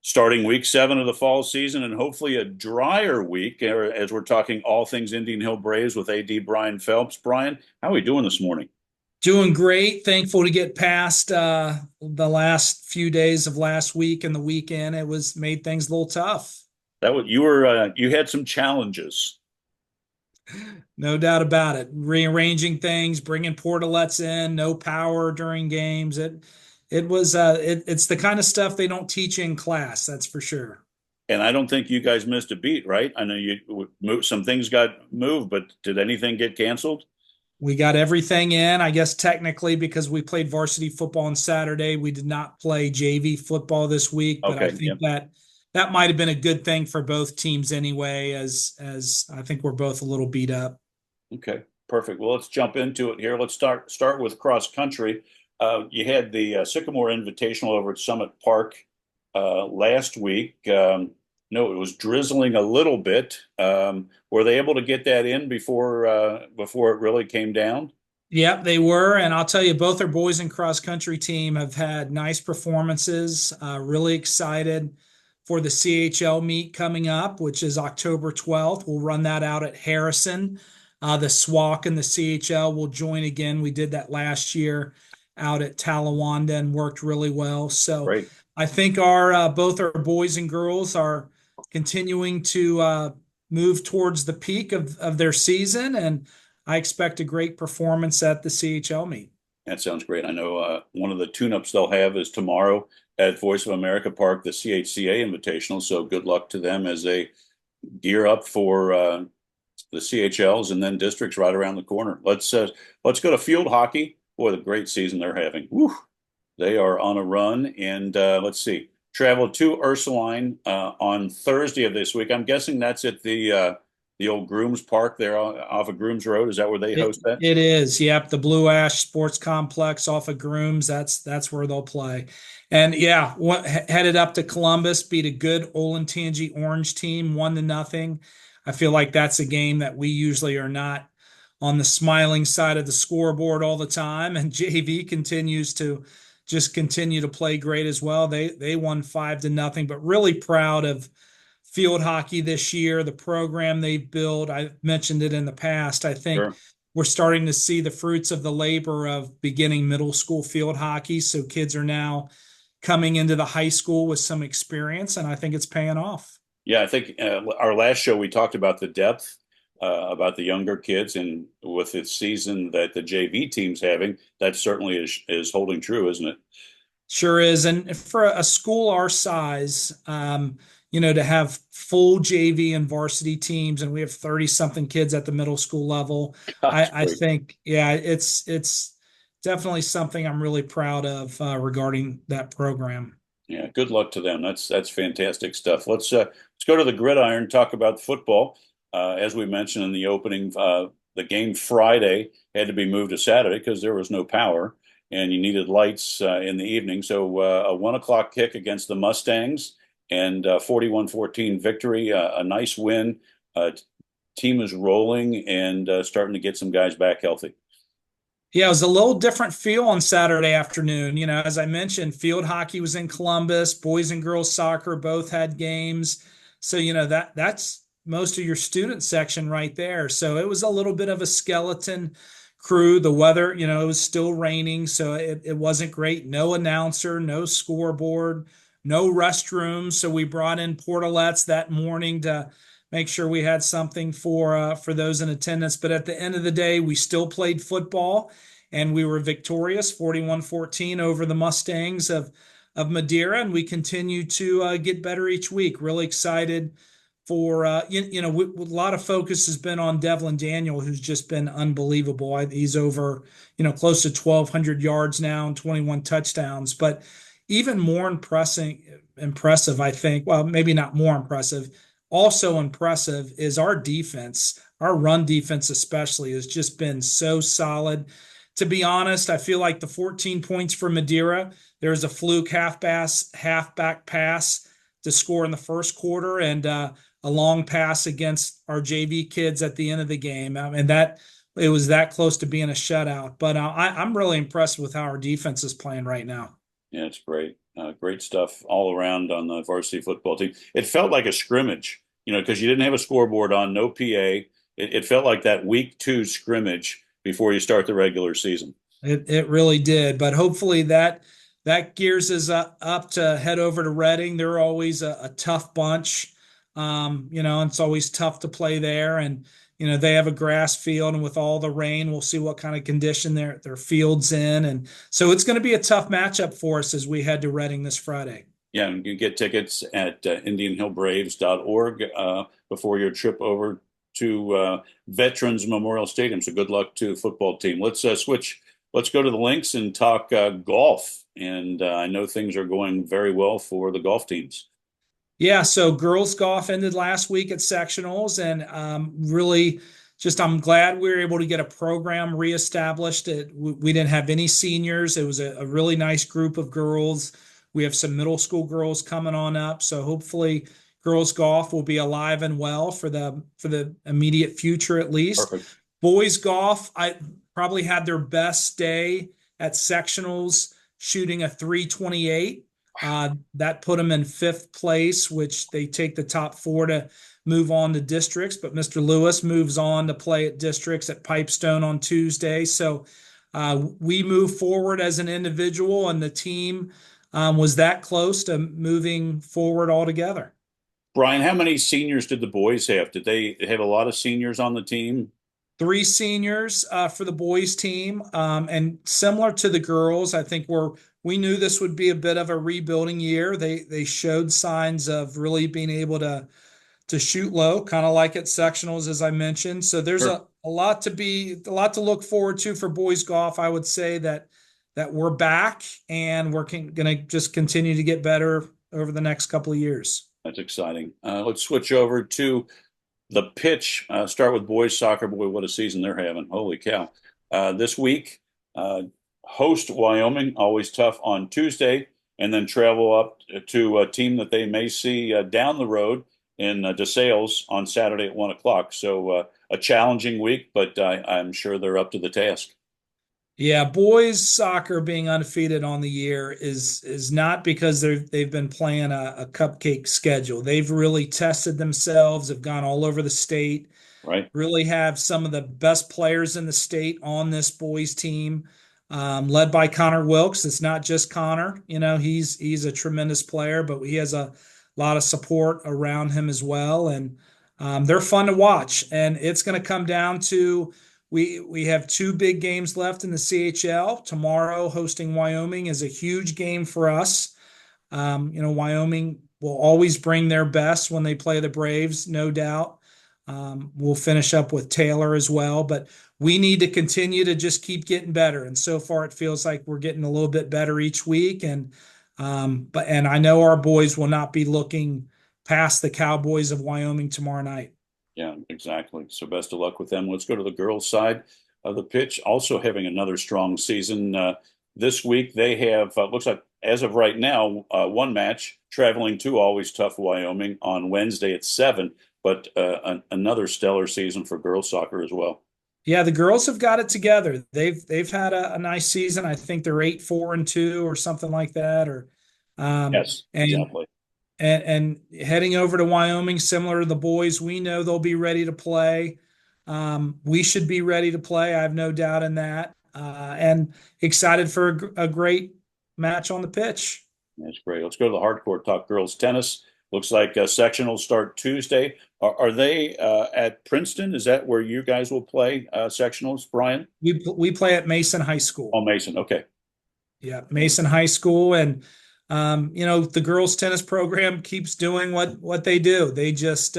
Starting week 7 of the fall season and hopefully a drier week as we're talking all things Indian Hill Braves with AD Brian Phelps. Brian, how are we doing this morning? Doing great. Thankful to get past the last few days of last week and the weekend. It was made things a little tough. You had some challenges. No doubt about it. Rearranging things, bringing portalets in, no power during games. It's the kind of stuff they don't teach in class, that's for sure. And I don't think you guys missed a beat, right? I know some things got moved, but did anything get canceled? We got everything in, I guess technically because we played varsity football on Saturday. We did not play JV football this week, but I Okay, think yep. that might have been a good thing for both teams anyway, as I think we're both a little beat up. Okay, perfect. Well, let's jump into it here. Let's start with cross country. You had the Sycamore Invitational over at Summit Park last week. No, it was drizzling a little bit. Were they able to get that in before it really came down? Yep, they were. And I'll tell you, both our boys and cross country team have had nice performances. Really excited for the CHL meet coming up, which is October 12th. We'll run that out at Harrison. The SWAC and the CHL will join again. We did that last year out at Talawanda and worked really well. So Great. I think our both our boys and girls are continuing to move towards the peak of their season, and I expect a great performance at the CHL meet. That sounds great. I know one of the tune-ups they'll have is tomorrow at Voice of America Park, the CHCA Invitational. So good luck to them as they gear up for the CHLs and then districts right around the corner. Let's go to field hockey. Boy, the great season they're having. Woo, they are on a run. And let's see, traveled to Ursuline on Thursday of this week. I'm guessing that's at the old Grooms Park there off of Grooms Road. Is that where they It host that? it is, yep, the Blue Ash Sports Complex off of Grooms. That's where they'll play, and yeah, headed up to Columbus, beat a good Olentangy Orange team 1-0. I feel like that's a game that we usually are not on the smiling side of the scoreboard all the time, and JV continues to just continue to play great as well. They won 5-0, but really proud of field hockey this year, the program they've built. I've mentioned it in the past. I think Sure. we're starting to see the fruits of the labor of beginning middle school field hockey. So kids are now coming into the high school with some experience, and I think it's paying off. Yeah, I think our last show we talked about the depth, about the younger kids, and with the season that the JV team's having, that certainly is holding true, isn't it? Sure is. And for a school our size, to have full JV and varsity teams, and we have 30 something kids at the middle school level, That's I great. think, yeah, it's definitely something I'm really proud of regarding that program. Yeah, good luck to them. That's fantastic stuff. Let's go to the gridiron, talk about football. As we mentioned in the opening, the game Friday had to be moved to Saturday because there was no power and you needed lights in the evening. So a 1 o'clock kick against the Mustangs and 41-14 victory, a nice win. Team is rolling and starting to get some guys back healthy. Yeah, it was a little different feel on Saturday afternoon. As I mentioned, field hockey was in Columbus, boys and girls soccer both had games. So, that's most of your student section right there. So it was a little bit of a skeleton crew. The weather, it was still raining, so it wasn't great. No announcer, no scoreboard, no restrooms. So we brought in portalettes that morning to make sure we had something for those in attendance. But at the end of the day, we still played football and we were victorious 41-14 over the Mustangs of Madeira. And we continue to get better each week. Really excited for, a lot of focus has been on Devlin Daniel, who's just been unbelievable. He's over, close to 1,200 yards now and 21 touchdowns. But even more impressive, I think, well, maybe not more impressive, also impressive is our defense. Our run defense, especially, has just been so solid. To be honest, I feel like the 14 points for Madeira, there was a fluke halfback pass to score in the first quarter and a long pass against our JV kids at the end of the game. And that it was that close to being a shutout. But I'm really impressed with how our defense is playing right now. Yeah, it's great. Great stuff all around on the varsity football team. It felt like a scrimmage, because you didn't have a scoreboard on, no PA. It felt like that week two scrimmage before you start the regular season. It really did, but hopefully that gears us up to head over to Reading. They're always a tough bunch, and it's always tough to play there. And they have a grass field, and with all the rain, we'll see what kind of condition their field's in, and so it's going to be a tough matchup for us as we head to Reading this Friday. Yeah, and you can get tickets at IndianHillBraves.org before your trip over to Veterans Memorial Stadium. So good luck to the football team. Let's switch. Let's go to the links and talk golf. And I know things are going very well for the golf teams. Yeah, so girls golf ended last week at sectionals, and really just I'm glad we were able to get a program reestablished. We didn't have any seniors. It was a really nice group of girls. We have some middle school girls coming on up, so hopefully girls golf will be alive and well for the immediate future at least. Perfect. Boys golf, I probably had their best day at sectionals, shooting a 328. That put them in fifth place, which they take the top four to move on to districts. But Mr. Lewis moves on to play at districts at Pipestone on Tuesday. So we move forward as an individual, and the team was that close to moving forward altogether. Brian, how many seniors did the boys have? Did they have a lot of seniors on the team? Three seniors for the boys team, and similar to the girls, I think we knew this would be a bit of a rebuilding year. They showed signs of really being able to shoot low, kind of like at sectionals, as I mentioned. So there's Sure. a lot to look forward to for boys golf. I would say that we're back, and we're going to just continue to get better over the next couple of years. That's exciting. Let's switch over to the pitch. Start with boys soccer. Boy, what a season they're having. Holy cow. This week, uh, host Wyoming, always tough on Tuesday, and then travel up to a team that they may see down the road in DeSales on Saturday at 1 o'clock. So a challenging week, but I'm sure they're up to the task. Yeah, boys soccer being undefeated on the year is not because they've been playing a cupcake schedule. They've really tested themselves, have gone all over the state, Right? really have some of the best players in the state on this boys team, led by Connor Wilkes. It's not just Connor, he's a tremendous player, but he has a lot of support around him as well, and they're fun to watch. And it's going to come down to we have two big games left in the CHL. Tomorrow, hosting Wyoming is a huge game for us. Wyoming will always bring their best when they play the Braves, no doubt. We'll finish up with Taylor as well, but we need to continue to just keep getting better. And so far, it feels like we're getting a little bit better each week. And I know our boys will not be looking past the Cowboys of Wyoming tomorrow night. Yeah, exactly. So best of luck with them. Let's go to the girls' side of the pitch. Also having another strong season. This week they have, looks like as of right now, one match traveling to always tough Wyoming on Wednesday at 7, but another stellar season for girls soccer as well. Yeah, the girls have got it together. They've had a nice season. I think they're 8-4-2 or something like that. Or Yes, and exactly. and heading over to Wyoming, similar to the boys, we know they'll be ready to play. We should be ready to play. I have no doubt in that. And excited for a great match on the pitch. That's great. Let's go to the hardcore talk girls tennis. Looks like sectionals start Tuesday. Are they at Princeton? Is that where you guys will play sectionals, Brian? We play at Mason High School. Oh, Mason. Okay. Yeah, Mason High School, and the girls tennis program keeps doing what they do. They just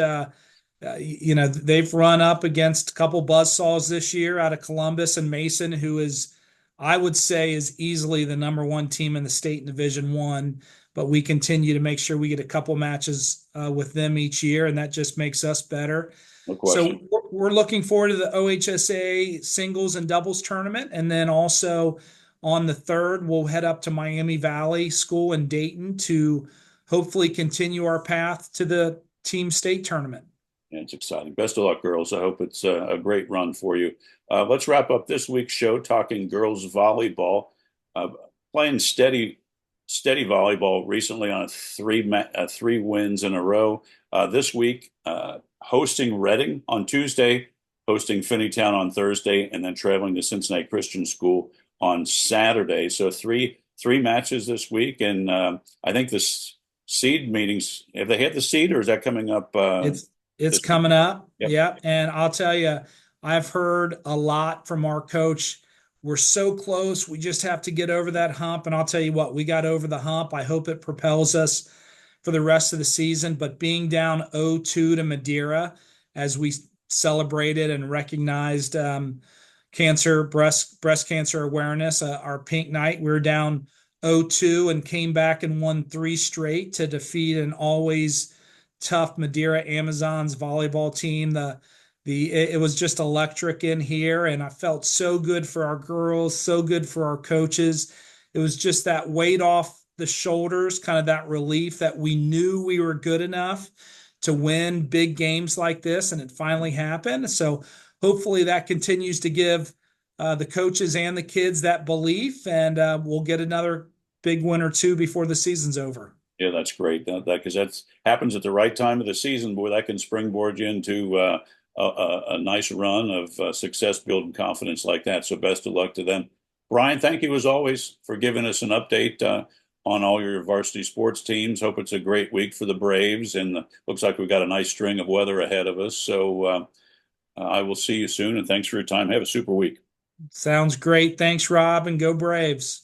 they've run up against a couple buzzsaws this year out of Columbus and Mason, who is, I would say, is easily the number one team in the state in Division One. But we continue to make sure we get a couple matches with them each year, and that just makes us better. No So question. we're looking forward to the OHSA singles and doubles tournament, and then also on the 3rd, we'll head up to Miami Valley School in Dayton to hopefully continue our path to the team state tournament. Yeah, it's exciting. Best of luck, girls. I hope it's a great run for you. Let's wrap up this week's show talking girls volleyball. Uh, Playing steady steady volleyball recently on three wins in a row. This week, hosting Reading on Tuesday, hosting Finneytown on Thursday, and then traveling to Cincinnati Christian School on Saturday. So three matches this week, and I think this seed meetings. Have they had the seed, or is that coming up It's it's this week? coming up. Yep. Yeah. And I'll tell you, I've heard a lot from our coach. We're so close. We just have to get over that hump. And I'll tell you what, we got over the hump. I hope it propels us for the rest of the season. But being down 0-2 to Madeira as we celebrated and recognized breast cancer awareness, our pink night, we were down 0-2 and came back and won three straight to defeat an always tough Madeira Amazons volleyball team. It was just electric in here, and I felt so good for our girls, so good for our coaches. It was just that weight off the shoulders, kind of that relief that we knew we were good enough to win big games like this, and it finally happened. So hopefully that continues to give the coaches and the kids that belief, and we'll get another big win or two before the season's over. Yeah, that's great. That because that happens at the right time of the season, boy, that can springboard you into a nice run of success, building confidence like that. So best of luck to them. Brian, thank you as always for giving us an update on all your varsity sports teams. Hope it's a great week for the Braves, and looks like we've got a nice string of weather ahead of us. So I will see you soon, and thanks for your time. Have a super week. Sounds great. Thanks, Rob, and go Braves.